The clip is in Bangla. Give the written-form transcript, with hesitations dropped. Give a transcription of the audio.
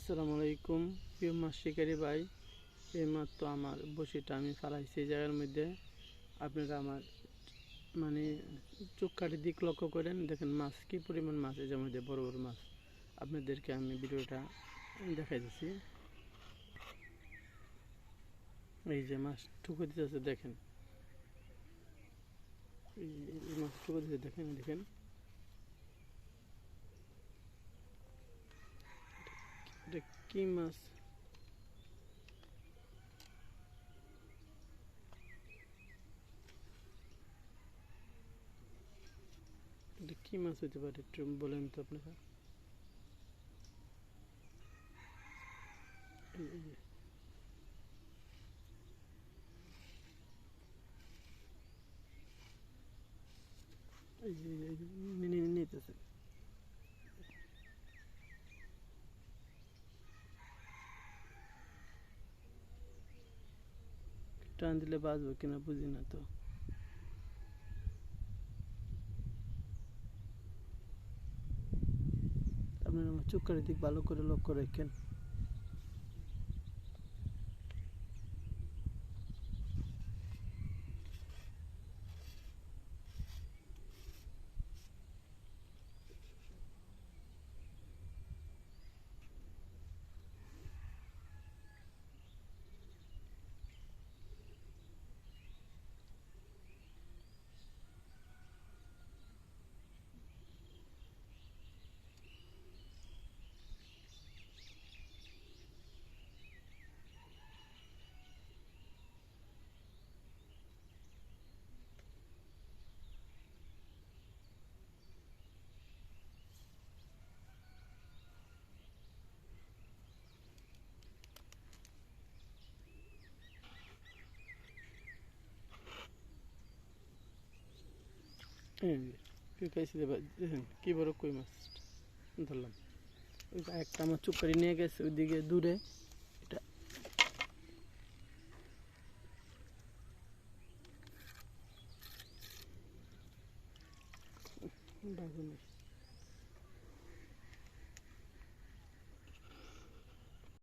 আসসালামু আলাইকুম প্রিয় মাছ শিকারী ভাই, এইমাত্র আমার বসিটা আমি ফালাইছি এই জায়গার মধ্যে। আপনারা আমার মানে চোখ কাটি দিক লক্ষ্য করেন, দেখেন মাছ কি পরিমাণ মাছ এই মধ্যে, বড় বড় মাছ। আপনাদেরকে আমি ভিডিওটা দেখাই দিচ্ছি। এই যে মাছ ঠুকো দিতেছে, দেখেন এই মাছ ঠুকো দিতে, দেখেন দেখেন এটা কি মাছ। এটা কি মাছ হতে পারে একটু বলেন তো আপনারা। এই যে নিতেছে, টান দিলে বাঁচবো কিনা বুঝি না তো। আপনারা আমার চোখ কাটি দিক ভালো করে লক্ষ্য রাখেন। দেখেন কি বড় কই মাছ ধরলাম। ওই একটা আমার চুপ করে নিয়ে গেছে ওইদিকে দূরে। এটা